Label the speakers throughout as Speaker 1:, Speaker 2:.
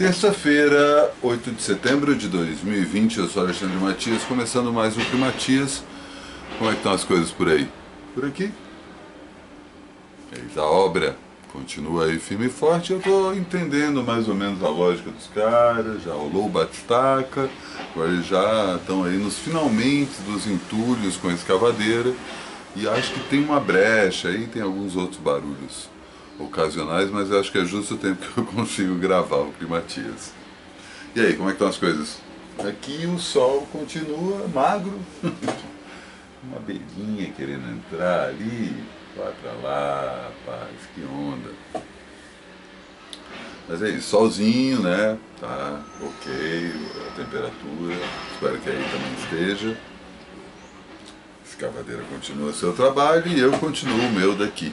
Speaker 1: Terça-feira, 8 de setembro de 2020, eu sou Alexandre Matias, começando mais um Climatias. Como é que estão as coisas por aí? Por aqui? Eis a obra continua aí firme e forte. Eu estou entendendo mais ou menos a lógica dos caras, já rolou o batistaca, agora eles já estão aí nos finalmente dos entulhos com a escavadeira e acho que tem uma brecha aí, tem alguns outros barulhos ocasionais, mas eu acho que é justo o tempo que eu consigo gravar o Climatias. E aí, como é que estão as coisas? Aqui o sol continua magro, uma abelhinha querendo entrar ali, vai pra lá, rapaz, que onda. Mas é isso, solzinho, né? Tá ok, a temperatura, espero que aí também esteja. A escavadeira continua seu trabalho e eu continuo o meu daqui.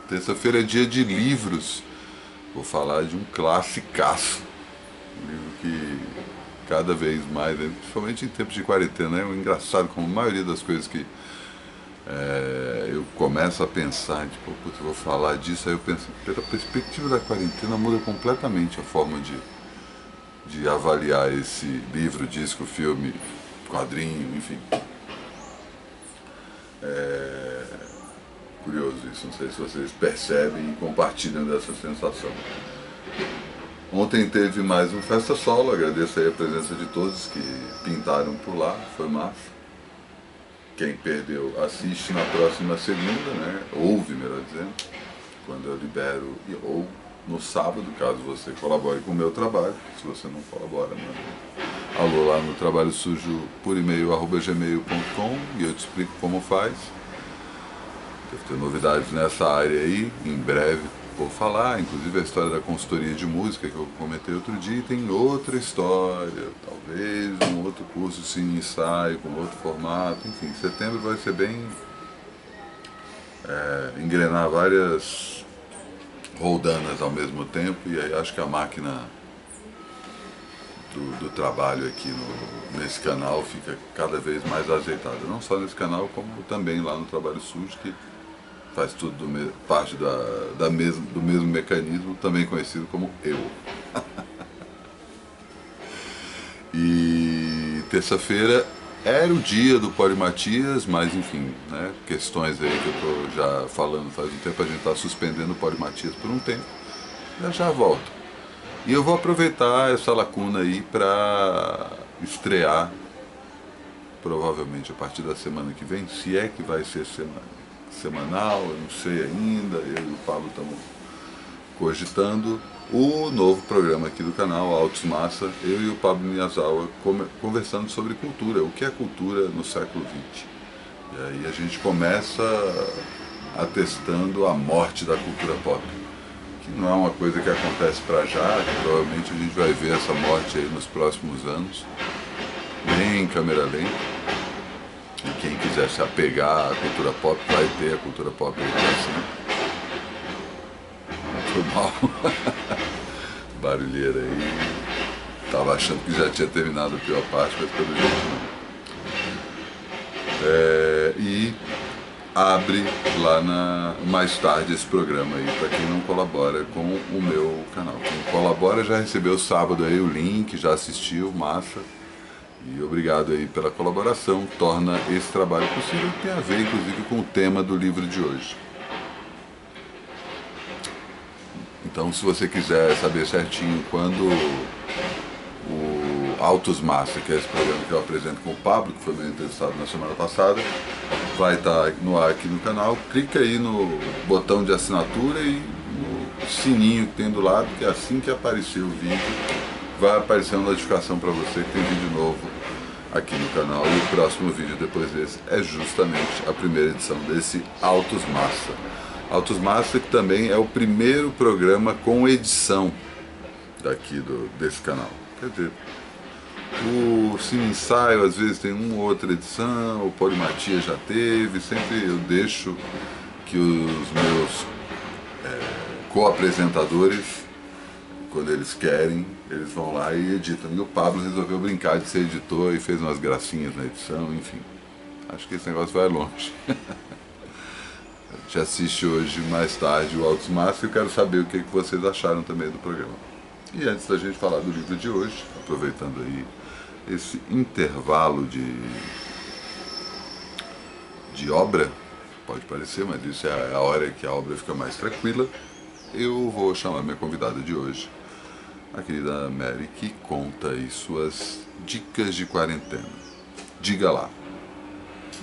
Speaker 1: Terça-feira é dia de livros. Vou falar de um classicaço. Um livro que cada vez mais, principalmente em tempos de quarentena, é engraçado como a maioria das coisas que eu começo a pensar, tipo, putz, eu vou falar disso, aí eu penso, pela perspectiva da quarentena muda completamente a forma de avaliar esse livro, disco, filme, quadrinho, enfim. Curioso isso, não sei se vocês percebem e compartilham dessa sensação. Ontem teve mais um Festa Solo, agradeço aí a presença de todos que pintaram por lá, foi massa. Quem perdeu assiste na próxima segunda, né? Ouve, melhor dizendo, quando eu libero, ou no sábado, caso você colabore com o meu trabalho. Se você não colabora, manda alô lá no Trabalho Sujo por e-mail @gmail.com e eu te explico como faz. Deve ter novidades nessa área aí, em breve vou falar, inclusive a história da consultoria de música que eu comentei outro dia, tem outra história, talvez um outro curso sim, ensaio, com outro formato, enfim, setembro vai ser bem engrenar várias roldanas ao mesmo tempo e aí acho que a máquina do trabalho aqui nesse canal fica cada vez mais azeitada, não só nesse canal como também lá no Trabalho Sujo, que faz tudo parte do mesmo mecanismo, também conhecido como eu. E terça-feira era o dia do Polimatias, mas enfim, né, questões aí que eu estou já falando faz um tempo, a gente está suspendendo o Polimatias por um tempo, já volto. E eu vou aproveitar essa lacuna aí para estrear, provavelmente a partir da semana que vem, se é que vai ser semanal, eu não sei ainda, eu e o Pablo estamos cogitando o novo programa aqui do canal, Altos Massa, eu e o Pablo Miyazawa conversando sobre cultura, o que é cultura no século XX. E aí a gente começa atestando a morte da cultura pop, que não é uma coisa que acontece para já, que provavelmente a gente vai ver essa morte aí nos próximos anos, bem em câmera lenta. E quem quiser se apegar à cultura pop vai ter a cultura pop aí assim. Muito mal. Barulheira aí. Tava achando que já tinha terminado a pior parte, mas pelo jeito não. E abre lá mais tarde esse programa aí, para quem não colabora com o meu canal. Quem colabora já recebeu sábado aí o link, já assistiu, massa. E obrigado aí pela colaboração, torna esse trabalho possível, que tem a ver inclusive com o tema do livro de hoje. Então, se você quiser saber certinho quando o Altos Massa, que é esse programa que eu apresento com o Pablo, que foi meu entrevistado na semana passada, vai estar no ar aqui no canal, clica aí no botão de assinatura e no sininho que tem do lado, que assim que aparecer o vídeo, vai aparecer uma notificação para você que tem vídeo novo aqui no canal. E o próximo vídeo depois desse é justamente a primeira edição desse Altos Massa. Altos Massa, que também é o primeiro programa com edição daqui desse canal. Quer dizer, o Cine Ensaio às vezes tem uma ou outra edição, o Polimatias já teve, sempre eu deixo que os meus co-apresentadores, quando eles querem, eles vão lá e editam. E o Pablo resolveu brincar de ser editor e fez umas gracinhas na edição, enfim. Acho que esse negócio vai longe. A gente assiste hoje, mais tarde, o Altos Massa e eu quero saber o que vocês acharam também do programa. E antes da gente falar do livro de hoje, aproveitando aí esse intervalo de obra, pode parecer, mas isso é a hora que a obra fica mais tranquila, eu vou chamar minha convidada de hoje, a querida Mary, que conta aí suas dicas de quarentena. Diga lá.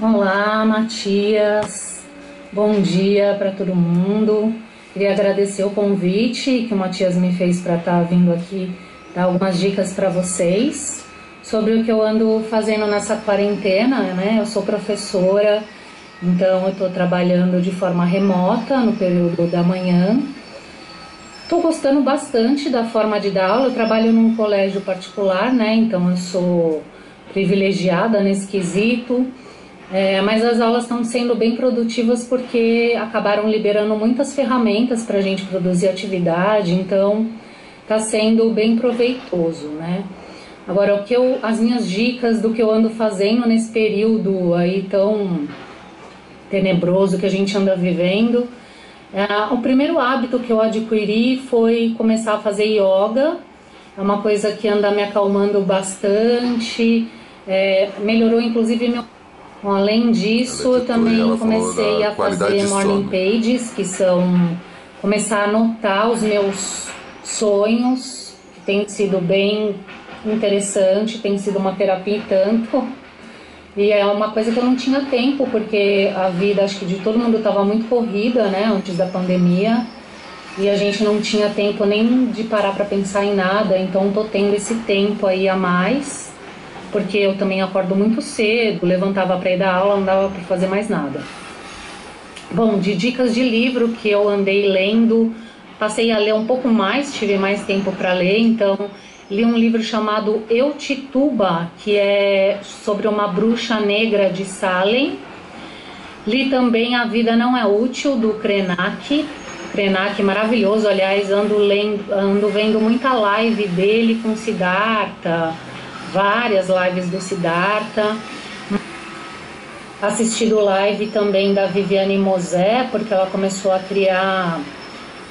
Speaker 2: Olá, Matias. Bom dia para todo mundo. Queria agradecer o convite que o Matias me fez para estar vindo aqui dar algumas dicas para vocês sobre o que eu ando fazendo nessa quarentena, né? Eu sou professora, então eu estou trabalhando de forma remota no período da manhã. Estou gostando bastante da forma de dar aula. Eu trabalho num colégio particular, né? Então eu sou privilegiada nesse quesito. Mas as aulas estão sendo bem produtivas porque acabaram liberando muitas ferramentas para a gente produzir atividade, então está sendo bem proveitoso, né? Agora, as minhas dicas do que eu ando fazendo nesse período aí tão tenebroso que a gente anda vivendo, o primeiro hábito que eu adquiri foi começar a fazer yoga. É uma coisa que anda me acalmando bastante, melhorou inclusive meu... Além disso, eu também comecei a fazer morning pages, que são começar a anotar os meus sonhos, que tem sido bem interessante, tem sido uma terapia e tanto. E é uma coisa que eu não tinha tempo, porque a vida, acho que de todo mundo estava muito corrida, né, antes da pandemia, e a gente não tinha tempo nem de parar para pensar em nada, então tô tendo esse tempo aí a mais, porque eu também acordo muito cedo, levantava para ir dar aula, não dava para fazer mais nada. Bom, de dicas de livro que eu andei lendo, passei a ler um pouco mais, tive mais tempo para ler, então li um livro chamado Eutituba, que é sobre uma bruxa negra de Salem. Li também A Vida Não É Útil, do Krenak. Krenak maravilhoso, aliás, ando vendo muita live dele com Siddhartha, várias lives do Siddhartha. Assistido live também da Viviane Mosé, porque ela começou a criar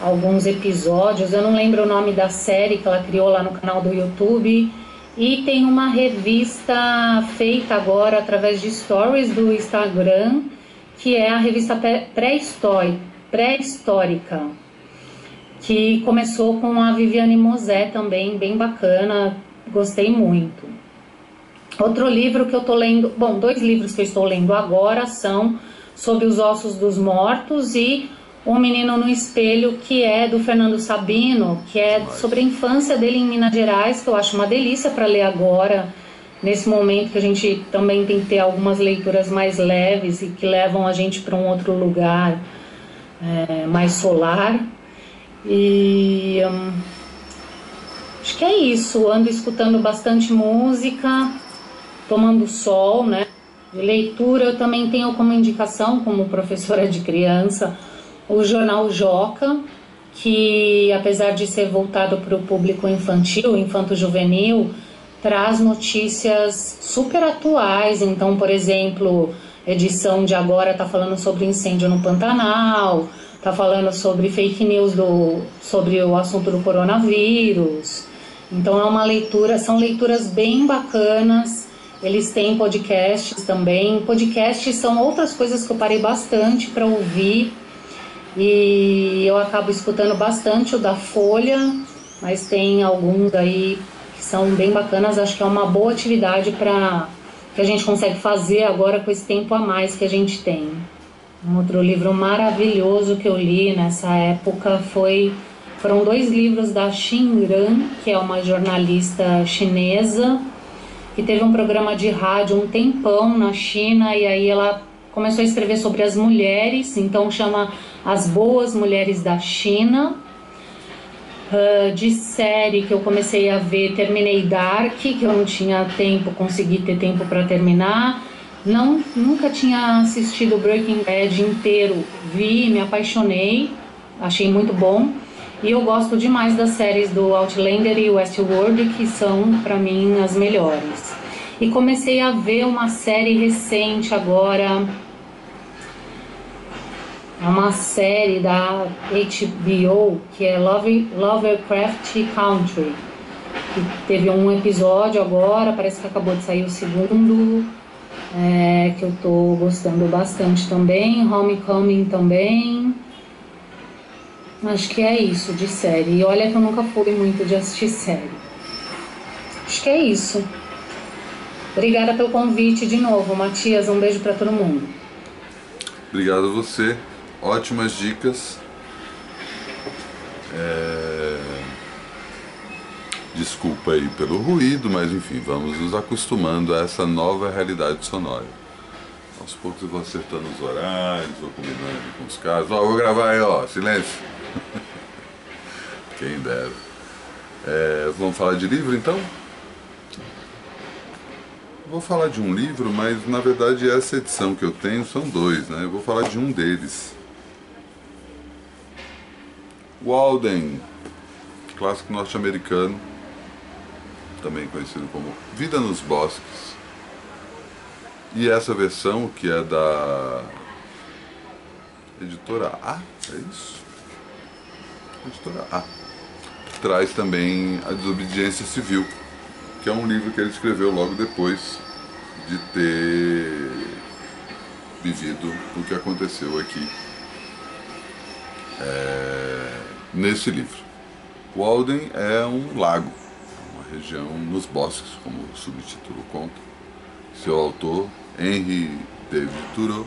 Speaker 2: alguns episódios, eu não lembro o nome da série que ela criou lá no canal do YouTube, e tem uma revista feita agora através de stories do Instagram, que é a revista pré-histórica, que começou com a Viviane Mosé também, bem bacana, gostei muito. Outro livro que eu tô lendo, bom, 2 livros que eu estou lendo agora são Sob os Ossos dos Mortos e O Menino no Espelho, que é do Fernando Sabino, que é sobre a infância dele em Minas Gerais, que eu acho uma delícia para ler agora, nesse momento que a gente também tem que ter algumas leituras mais leves e que levam a gente para um outro lugar mais solar. E acho que é isso, ando escutando bastante música, tomando sol, né? De leitura eu também tenho como indicação, como professora de criança, o jornal Joca, que apesar de ser voltado para o público infantil, infanto-juvenil, traz notícias super atuais. Então, por exemplo, a edição de agora está falando sobre incêndio no Pantanal, está falando sobre fake news sobre o assunto do coronavírus. Então é uma leitura, são leituras bem bacanas. Eles têm podcasts também. Podcasts são outras coisas que eu parei bastante para ouvir. E eu acabo escutando bastante o da Folha, mas tem alguns aí que são bem bacanas. Acho que é uma boa atividade que a gente consegue fazer agora com esse tempo a mais que a gente tem. Um outro livro maravilhoso que eu li nessa época foram 2 livros da Xin Ran, que é uma jornalista chinesa, que teve um programa de rádio um tempão na China, e aí ela começou a escrever sobre as mulheres, então chama As Boas Mulheres da China. De série que eu comecei a ver, terminei Dark, que eu não tinha tempo, consegui ter tempo para terminar. Nunca tinha assistido Breaking Bad inteiro, vi, me apaixonei, achei muito bom. E eu gosto demais das séries do Outlander e Westworld, que são, para mim, as melhores. E comecei a ver uma série recente agora, É uma série da HBO que é Lovecraft Country. Que teve um episódio agora, parece que acabou de sair o segundo, que eu tô gostando bastante também. Homecoming também. Acho que é isso de série. E olha que eu nunca fui muito de assistir série. Acho que é isso. Obrigada pelo convite de novo, Matias. Um beijo para todo mundo.
Speaker 1: Obrigado a você. Ótimas dicas. Desculpa aí pelo ruído, mas enfim, vamos nos acostumando a essa nova realidade sonora. Aos poucos eu vou acertando os horários, vou combinando com os caras. Ó, vou gravar aí, ó, silêncio. Quem dera. Vamos falar de livro então? Vou falar de um livro, mas na verdade essa edição que eu tenho são dois, né? Eu vou falar de um deles. Walden, clássico norte-americano, também conhecido como Vida nos Bosques. E essa versão, que é da editora A, é isso? Editora A. Traz também A Desobediência Civil, que é um livro que ele escreveu logo depois de ter vivido o que aconteceu aqui nesse livro. Walden é um lago, uma região nos bosques, como o subtítulo conta. Seu autor, Henry David Thoreau,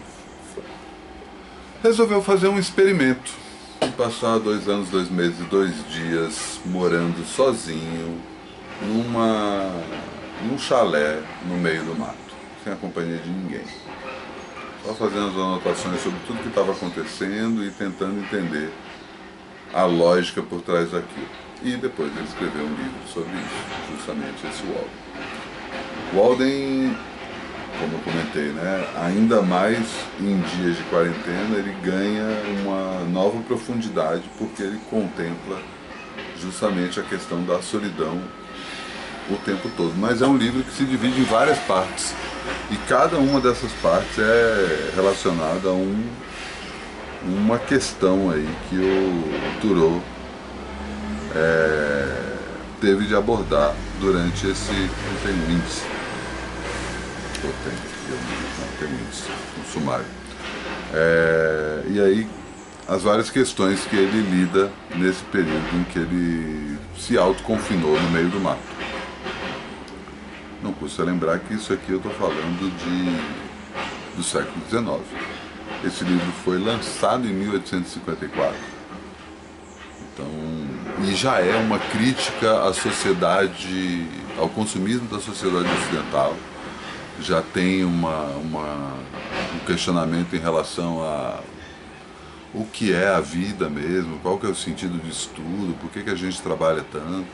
Speaker 1: resolveu fazer um experimento e passar 2 anos, 2 meses e 2 dias morando sozinho num chalé no meio do mato, sem a companhia de ninguém. Só fazendo as anotações sobre tudo que estava acontecendo e tentando entender a lógica por trás daquilo. E depois ele escreveu um livro sobre isso, justamente esse Walden. Walden, como eu comentei, né, ainda mais em dias de quarentena, ele ganha uma nova profundidade, porque ele contempla justamente a questão da solidão o tempo todo. Mas é um livro que se divide em várias partes, e cada uma dessas partes é relacionada a uma questão aí que o Thoreau teve de abordar durante esse... Não tem um índice. Tem um índice, um sumário. E aí, as várias questões que ele lida nesse período em que ele se autoconfinou no meio do mato. Não custa lembrar que isso aqui eu estou falando do século XIX. Esse livro foi lançado em 1854. Então, e já é uma crítica à sociedade, ao consumismo da sociedade ocidental. Já tem um questionamento em relação a o que é a vida mesmo, qual que é o sentido de estudo, por que a gente trabalha tanto.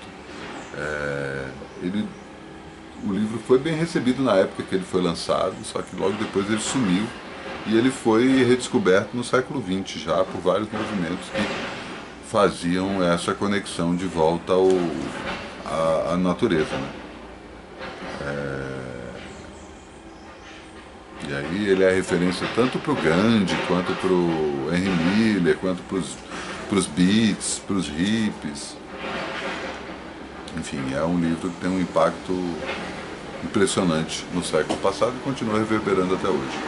Speaker 1: O livro foi bem recebido na época que ele foi lançado, só que logo depois ele sumiu e ele foi redescoberto no século XX já por vários movimentos que faziam essa conexão de volta à natureza, né? E aí ele é referência tanto para o Gandhi, quanto para o Henry Miller, quanto para os Beats, para os hippies. Enfim, é um livro que tem um impacto impressionante no século passado e continua reverberando até hoje.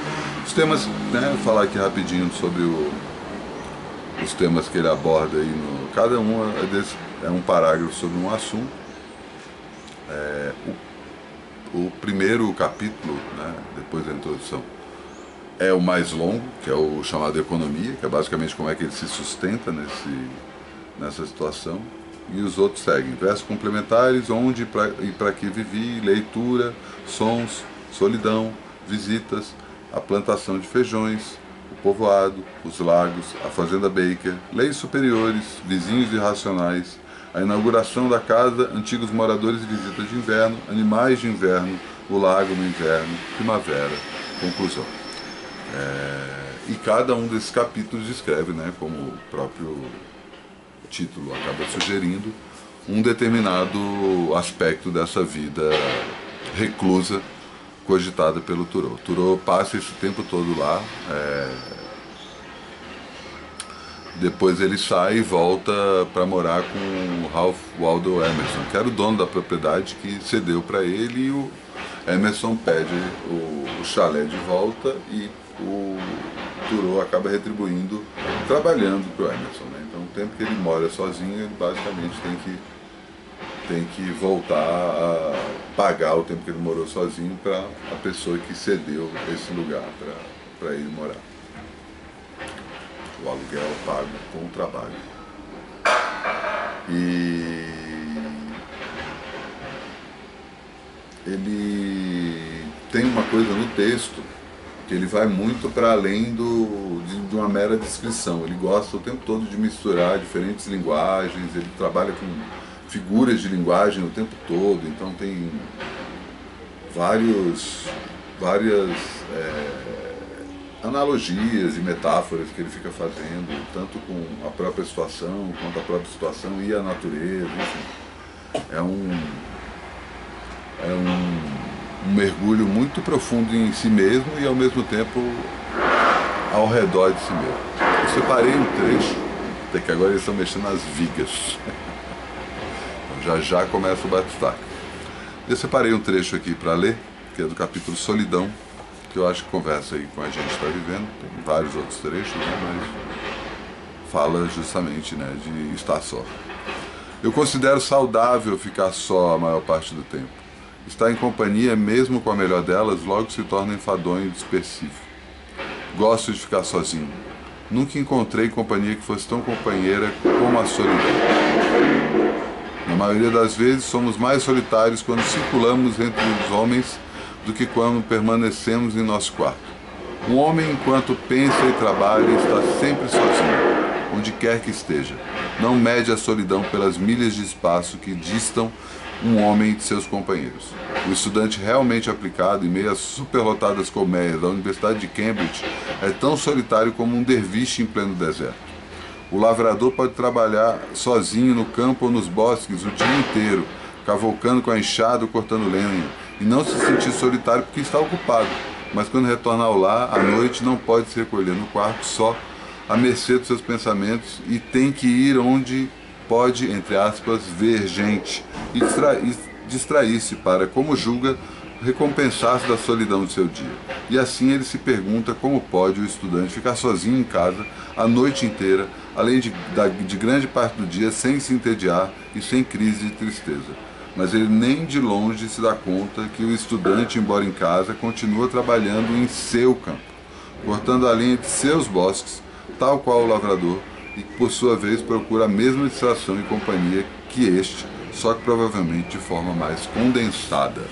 Speaker 1: Os temas, né, vou falar aqui rapidinho sobre os temas que ele aborda aí. Cada um é um parágrafo sobre um assunto. O primeiro capítulo, né, depois da introdução, é o mais longo, que é o chamado Economia, que é basicamente como é que ele se sustenta nessa situação. E os outros seguem: versos complementares, onde e para que vivi, leitura, sons, solidão, visitas, a plantação de feijões, o povoado, os lagos, a fazenda Baker, leis superiores, vizinhos irracionais, a inauguração da casa, antigos moradores e visitas de inverno, animais de inverno, o lago no inverno, primavera, conclusão. E cada um desses capítulos descreve, né, como o próprio título acaba sugerindo, um determinado aspecto dessa vida reclusa cogitada pelo Thoreau. Thoreau passa esse tempo todo lá, Depois ele sai e volta para morar com o Ralph Waldo Emerson, que era o dono da propriedade que cedeu para ele, e o Emerson pede o chalé de volta e o Thoreau acaba retribuindo trabalhando para o Emerson, né? Então o tempo que ele mora sozinho, ele basicamente tem que voltar a pagar o tempo que ele morou sozinho para a pessoa que cedeu esse lugar para ele morar. O aluguel pago com o trabalho. E ele tem uma coisa no texto que ele vai muito para além de uma mera descrição. Ele gosta o tempo todo de misturar diferentes linguagens, ele trabalha com figuras de linguagem o tempo todo, então tem várias analogias e metáforas que ele fica fazendo, tanto com a própria situação, quanto a própria situação e a natureza, enfim. É um mergulho muito profundo em si mesmo e ao mesmo tempo ao redor de si mesmo. Eu separei um trecho, até que agora eles estão mexendo nas vigas. Então já começa o batistaca. Eu separei um trecho aqui para ler, que é do capítulo Solidão, que eu acho que conversa aí com a gente está vivendo. Tem vários outros trechos, né, mas fala justamente, né, de estar só. Eu considero saudável ficar só a maior parte do tempo. Estar em companhia, mesmo com a melhor delas, logo se torna enfadonho e dispersivo. Gosto de ficar sozinho. Nunca encontrei companhia que fosse tão companheira como a solidão. Na maioria das vezes, somos mais solitários quando circulamos entre os homens do que quando permanecemos em nosso quarto. Um homem, enquanto pensa e trabalha, está sempre sozinho, onde quer que esteja. Não mede a solidão pelas milhas de espaço que distam um homem de seus companheiros. O estudante realmente aplicado, em meio às superlotadas colmeias da Universidade de Cambridge, é tão solitário como um derviche em pleno deserto. O lavrador pode trabalhar sozinho no campo ou nos bosques o dia inteiro, cavalcando com a enxada ou cortando lenha, e não se sentir solitário porque está ocupado, mas quando retorna ao lar, à noite, não pode se recolher no quarto só, à mercê dos seus pensamentos, e tem que ir onde pode, entre aspas, ver gente e distrair-se para, como julga, recompensar-se da solidão do seu dia. E assim ele se pergunta como pode o estudante ficar sozinho em casa a noite inteira, além de grande parte do dia, sem se entediar e sem crise de tristeza. Mas ele nem de longe se dá conta que o estudante, embora em casa, continua trabalhando em seu campo, cortando a lenha de seus bosques, tal qual o lavrador, e que por sua vez procura a mesma distração e companhia que este, só que provavelmente de forma mais condensada.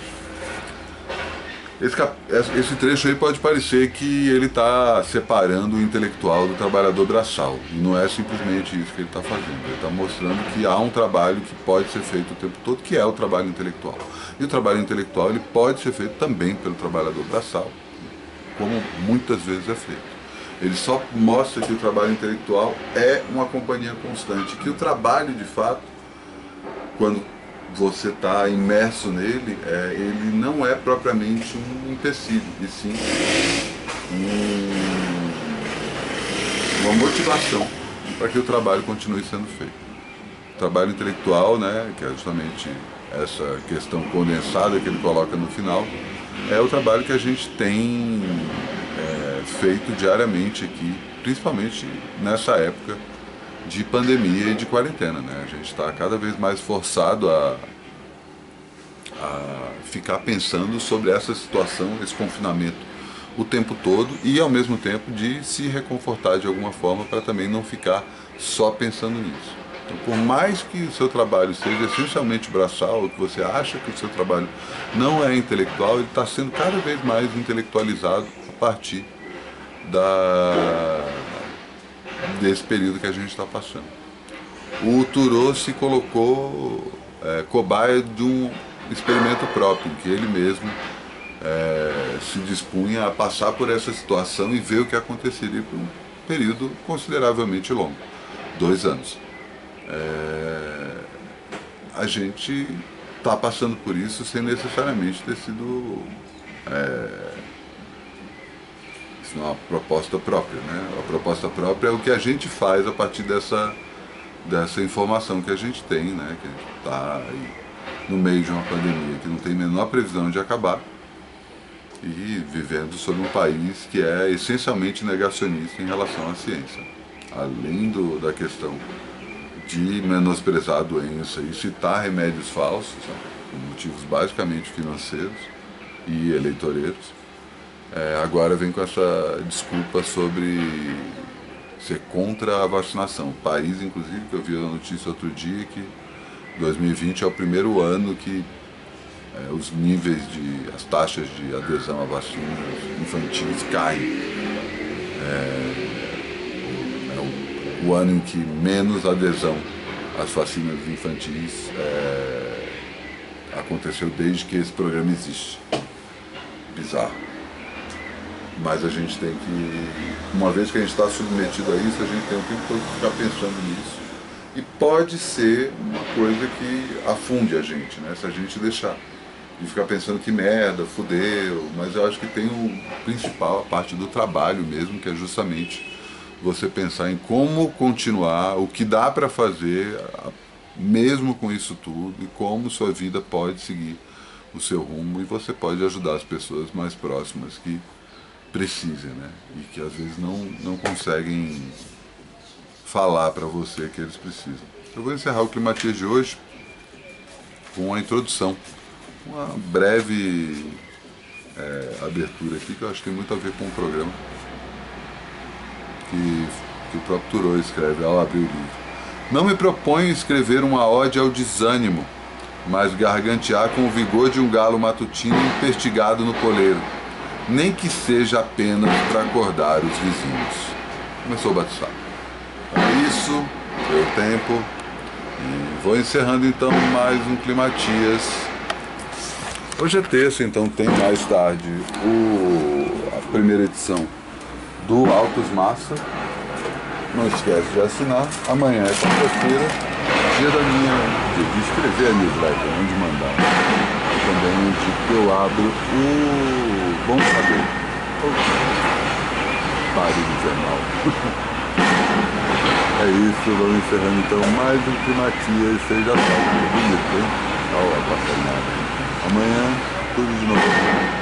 Speaker 1: Esse trecho aí pode parecer que ele está separando o intelectual do trabalhador braçal, e não é simplesmente isso que ele está fazendo. Ele está mostrando que há um trabalho que pode ser feito o tempo todo, que é o trabalho intelectual. E o trabalho intelectual ele pode ser feito também pelo trabalhador braçal, como muitas vezes é feito. Ele só mostra que o trabalho intelectual é uma companhia constante, que o trabalho, de fato, quando você está imerso nele, ele não é propriamente um empecilho, e sim uma motivação para que o trabalho continue sendo feito. O trabalho intelectual, né, que é justamente essa questão condensada que ele coloca no final, é o trabalho que a gente tem feito diariamente aqui, principalmente nessa época de pandemia e de quarentena, né? A gente está cada vez mais forçado a ficar pensando sobre essa situação, esse confinamento o tempo todo, e ao mesmo tempo de se reconfortar de alguma forma para também não ficar só pensando nisso. Então, por mais que o seu trabalho seja essencialmente braçal, ou que você acha que o seu trabalho não é intelectual, ele está sendo cada vez mais intelectualizado a partir desse período que a gente está passando. O Thoreau se colocou cobaia de um experimento próprio, em que ele mesmo se dispunha a passar por essa situação e ver o que aconteceria por um período consideravelmente longo, 2 anos. A gente está passando por isso sem necessariamente ter sido isso não é uma proposta própria, né? A proposta própria é o que a gente faz a partir dessa informação que a gente tem, né? Que a gente está aí no meio de uma pandemia que não tem a menor previsão de acabar e vivendo sobre um país que é essencialmente negacionista em relação à ciência. Além da questão de menosprezar a doença e citar remédios falsos, sabe, por motivos basicamente financeiros e eleitoreiros, agora vem com essa desculpa sobre ser contra a vacinação. O país, inclusive, que eu vi a notícia outro dia, que 2020 é o primeiro ano que os níveis as taxas de adesão a vacinas infantis caem. O ano em que menos adesão às vacinas infantis aconteceu desde que esse programa existe. Bizarro. Mas a gente tem que, uma vez que a gente está submetido a isso, a gente tem o tempo todo que ficar pensando nisso. E pode ser uma coisa que afunde a gente, né? Se a gente deixar. E ficar pensando que merda, fudeu. Mas eu acho que tem o principal, a parte do trabalho mesmo, que é justamente você pensar em como continuar, o que dá para fazer, mesmo com isso tudo, e como sua vida pode seguir o seu rumo, e você pode ajudar as pessoas mais próximas que precisem, né? E que às vezes não conseguem falar para você que eles precisam. Eu vou encerrar o Climatias de hoje com a introdução, uma breve abertura aqui, que eu acho que tem muito a ver com o programa que o próprio Thoreau escreve ao abrir o livro. Não me proponho escrever uma ode ao desânimo, mas gargantear com o vigor de um galo matutino empestigado no poleiro, nem que seja apenas para acordar os vizinhos. Começou o bate-papo. É isso, deu tempo, e vou encerrando então mais um Climatias. Hoje é terça, então tem mais tarde a primeira edição do Autos Massa. Não esquece de assinar. Amanhã é quarta-feira, dia de escrever a newsletter, não de mandar. E também o dia que eu abro o Bom Saber. Pare do jornal. É isso, vamos encerrando então mais um Climatias. Seja salvo, bonito, hein? Olha a passarinhada. Amanhã, tudo de novo.